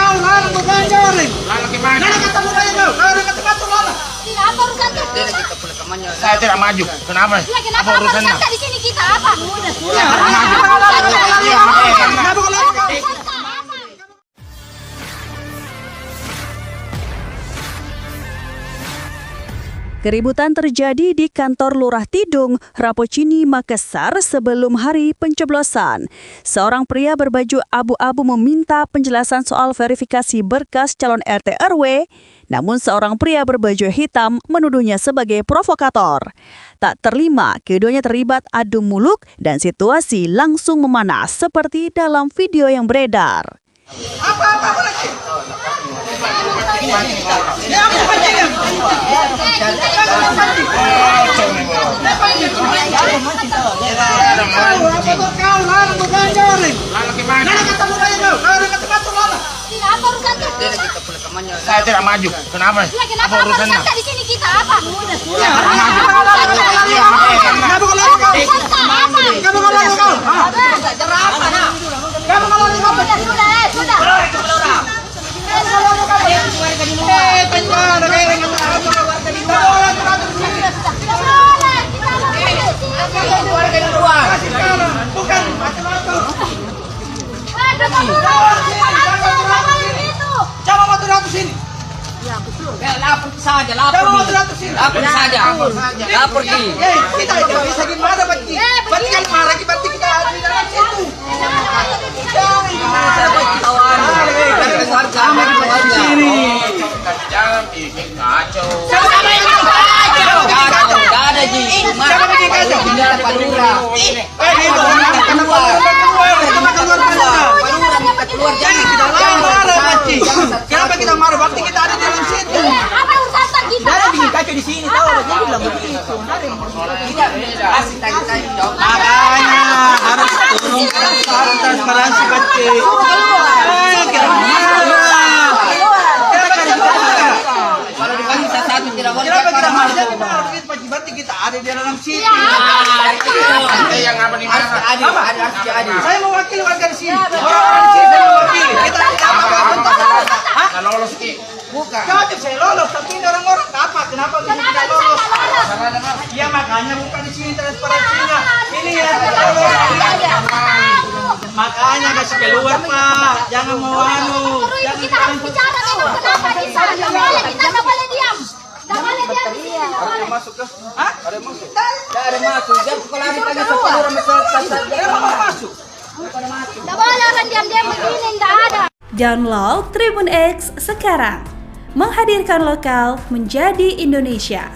kau larang berbelanja orang. Larang gimana? Nana kata budaya kau. Kau udah kata batu larang. Tidak apa urusan tuh? Saya tidak maju. Kenapa? Iya, kenapa Apa urusannya? urusan di sini kita apa? Keributan terjadi di kantor Lurah Tidung, Rapocini, Makassar sebelum hari pencoblosan. Seorang pria berbaju abu-abu meminta penjelasan soal verifikasi berkas calon RT RW, namun seorang pria berbaju hitam menuduhnya sebagai provokator. Tak terima, keduanya terlibat adu mulut dan situasi langsung memanas seperti dalam video yang beredar. Apa lagi? Ya, apa pancingnya? Kau larang berbelanja orang. Larang gimana? Nana kata budaya kau. Kau udah kata batu larang. Tidak apa urusan tuh? Saya tidak maju. Kenapa? Iya, kenapa Apa urusannya? urusan di sini kita apa? Kenapa kau larang kau? Kenapa kau larang kau? Kenapa kau larang kau? Sudah. Bukan. Coba motor ratus sini. Lapor saja, Coba motor ratus sini. lapor saja. Lapor di. Kita tidak bisa gimana Bati. Bati kan marah berarti kita ada di dalam situ. Jangan bikin kacau. Ada ji. Siapa bikin kacau? Jangan marah Bati. Kenapa kita marah? Bakti kita ada di dalam situ. Apa urusan kita? Jangan bikin kacau di sini tahu. Dia bilang begitu. Makanya harus turunkan transparansi Bati. Kalau dikasih satu tidak boleh. Kenapa kita marah? Jangan marah begitu Bati. Kita ada di dalam situ. Yang apa di mana? Ada. Saya mewakili warga di sini. Orang di sini saya mewakili. Kita Kalau lolos ki. bukan. Cocok saya lolos, tapi ini orang-orang apa? Kenapa di sini tidak lolos? Iya makanya bukan di sini transparansinya. Ini ya tidak lolos. Makanya kasih keluar Pak. Jangan mau anu. Kita harus bicara dulu. Kenapa di sana? Kita nggak boleh diam. Nggak boleh diam di sini. Ada masuk ke? Hah? Ada masuk. Tidak ada masuk. Jangan sekolah tanya sepuluh orang Kenapa mau masuk? Nggak boleh orang diam-diam begini. Nggak ada. Download Tribun X sekarang, menghadirkan lokal menjadi Indonesia.